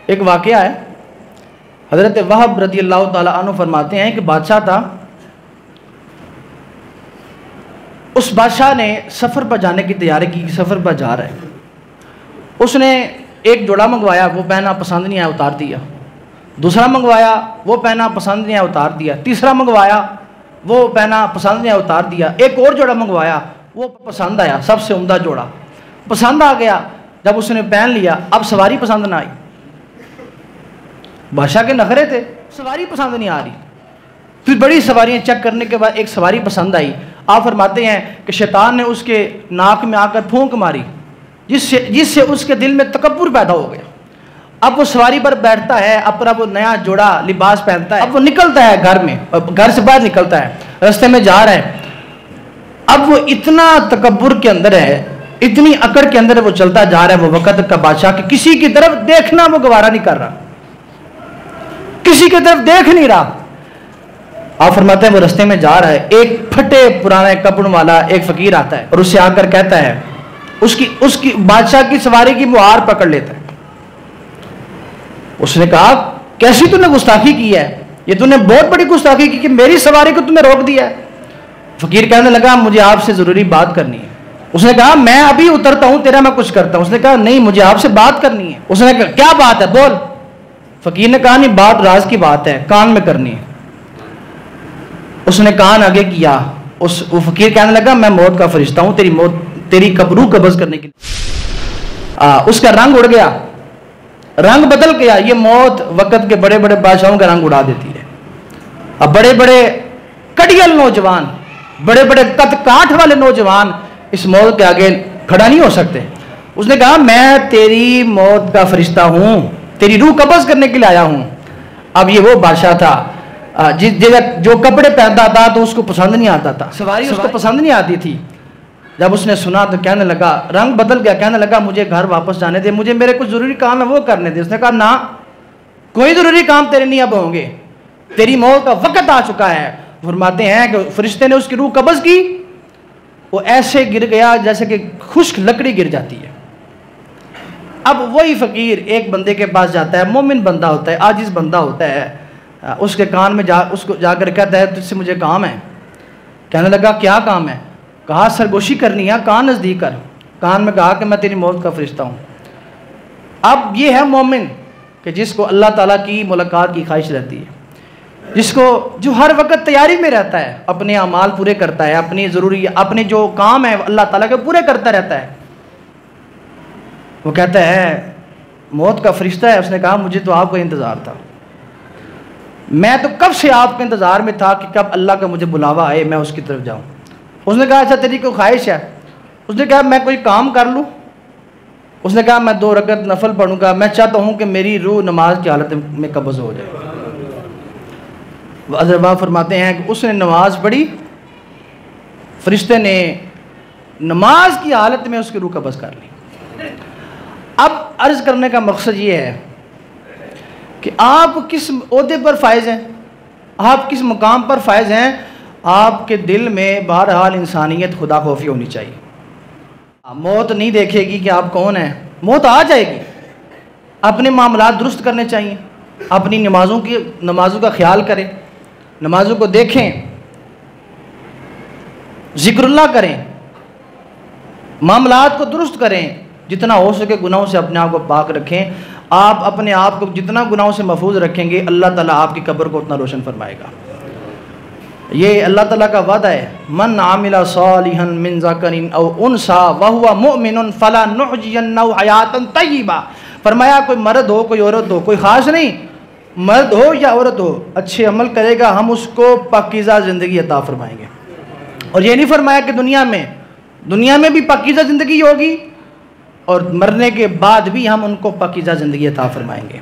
एक वाक़या है, हज़रत वहब रज़ी अल्लाह ताला अन्हु फरमाते हैं कि बादशाह था। उस बादशाह ने सफ़र पर जाने की तैयारी की, सफ़र पर जा रहा है। उसने एक जोड़ा मंगवाया, वो पहना पसंद नहीं आया, उतार दिया। दूसरा मंगवाया, वो पहना पसंद नहीं आया, उतार दिया। तीसरा मंगवाया, वो पहना पसंद नहीं आया, उतार दिया। एक और जोड़ा मंगवाया, वो पसंद आया, सबसे उम्दा जोड़ा पसंद आ गया। जब उसने पहन लिया, अब सवारी पसंद ना आई। बादशाह के नखरे थे, सवारी पसंद नहीं आ रही। फिर बड़ी सवारियां चेक करने के बाद एक सवारी पसंद आई। आप फरमाते हैं कि शैतान ने उसके नाक में आकर फूंक मारी, जिससे उसके दिल में तकब्बुर पैदा हो गया। अब वो सवारी पर बैठता है, अपना वो नया जोड़ा लिबास पहनता है, अब वो निकलता है घर में, घर से बाहर निकलता है, रास्ते में जा रहा है। अब वो इतना तकब्बुर के अंदर है, इतनी अकड़ के अंदर वो चलता जा रहा है। वो वक्त का बादशाह कि किसी की तरफ देखना वो गवारा नहीं कर रहा, किसी की तरफ देख नहीं रहा। आप फरमाते हैं वो रास्ते में जा रहा है, एक फटे पुराने कपड़ों वाला एक फकीर आता है और उससे आकर कहता है, उसकी बादशाह की सवारी की मुहार पकड़ लेता है। उसने कहा, कैसी तूने गुस्ताखी की है, ये तूने बहुत बड़ी गुस्ताखी की कि मेरी सवारी को तूने रोक दिया है। फकीर कहने लगा, मुझे आपसे जरूरी बात करनी है। उसने कहा, मैं अभी उतरता हूं, तेरा मैं कुछ करता हूं। उसने कहा, नहीं, मुझे आपसे बात करनी है। उसने कहा, क्या बात है, बोल। फकीर ने कहा, नहीं, बात राज की बात है, कान में करनी है। उसने कान आगे किया। वो फकीर कहने लगा, मैं मौत का फरिश्ता हूं, तेरी रूह कब्ज करने के लिए। उसका रंग उड़ गया, रंग बदल गया। ये मौत वक्त के बड़े बड़े बादशाहों का रंग उड़ा देती है। अब बड़े बड़े कड़ियल नौजवान, बड़े बड़े कद काठ वाले नौजवान इस मौत के आगे खड़ा नहीं हो सकते। उसने कहा, मैं तेरी मौत का फरिश्ता हूं, तेरी रूह कब्ज करने के लिए आया हूं। अब ये वो बादशाह था जिस जगह जो कपड़े पहनता था तो उसको पसंद नहीं आता था, सवारी उसको पसंद नहीं आती थी। जब उसने सुना तो कहने लगा, रंग बदल गया, कहने लगा, मुझे घर वापस जाने दे, मुझे मेरे कुछ जरूरी काम है वो करने दे। उसने कहा, ना, कोई जरूरी काम तेरे नहीं अब होंगे, तेरी मौत का वक्त आ चुका है। फरमाते हैं कि फरिश्ते ने उसकी रूह कब्ज की, वो ऐसे गिर गया जैसे कि खुश्क लकड़ी गिर जाती है। अब वही फकीर एक बंदे के पास जाता है, मोमिन बंदा होता है, आजिज बंदा होता है, उसके कान में उसको जाकर कहता है, तुझसे मुझे काम है। कहने लगा, क्या काम है? कहा, सरगोशी करनी है, कान नज़दीक कर। कान में कहा कि मैं तेरी मौत का फरिश्ता हूँ। अब ये है मोमिन कि जिसको अल्लाह ताला की मुलाकात की ख्वाहिश रहती है, जो हर वक्त तैयारी में रहता है, अपने अमाल पूरे करता है, अपने जो काम है अल्लाह ताला के पूरे करता रहता है। वो कहता है, मौत का फरिश्ता है। उसने कहा, मुझे तो आपका इंतज़ार था, मैं तो कब से आपके इंतज़ार में था कि कब अल्लाह का मुझे बुलावा आए, मैं उसकी तरफ जाऊँ। उसने कहा, अच्छा, तेरी कोई ख्वाहिश है? उसने कहा, मैं कोई काम कर लूँ। उसने कहा, मैं 2 रकत नफल पढ़ूंगा, मैं चाहता हूँ कि मेरी रूह नमाज की हालत में कब्ज़ हो जाए। अज़रबा फरमाते हैं कि उसने नमाज पढ़ी, फरिश्ते ने नमाज की हालत में उसकी रूह कब्ज़ कर ली। अब अर्ज़ करने का मकसद ये है कि आप किस ओहदे पर फायज़ हैं, आप किस मुकाम पर फायज़ हैं। आपके दिल में बहरहाल इंसानियत, खुदा खौफी होनी चाहिए। मौत नहीं देखेगी कि आप कौन हैं, मौत आ जाएगी। अपने मामलात दुरुस्त करने चाहिए, अपनी नमाजों का ख्याल करें, नमाजों को देखें, जिक्रुल्लाह करें, मामलात को दुरुस्त करें, जितना हो सके गुनाहों से अपने आप को पाक रखें। आप अपने आप को जितना गुनाहों से महफूज रखेंगे, अल्लाह ताला आपकी कब्र को उतना रोशन फरमाएगा। ये अल्लाह ताला का वादा है, मन आमिला सालिहन मिन ज़करिन औ उनसा वहुवा मुमिनुन फला नुहयियन्नहु हयातन तय्यिबा। फरमाया, कोई मर्द हो, कोई औरत हो, कोई ख़ास नहीं, मर्द हो या औरत हो, अच्छे अमल करेगा, हम उसको पाकीज़ा ज़िंदगी अता फरमाएंगे। और ये नहीं फरमाया कि दुनिया में भी पाकीज़ा ज़िंदगी होगी और मरने के बाद भी हम उनको पाकीज़ा ज़िंदगी अता फरमाएंगे।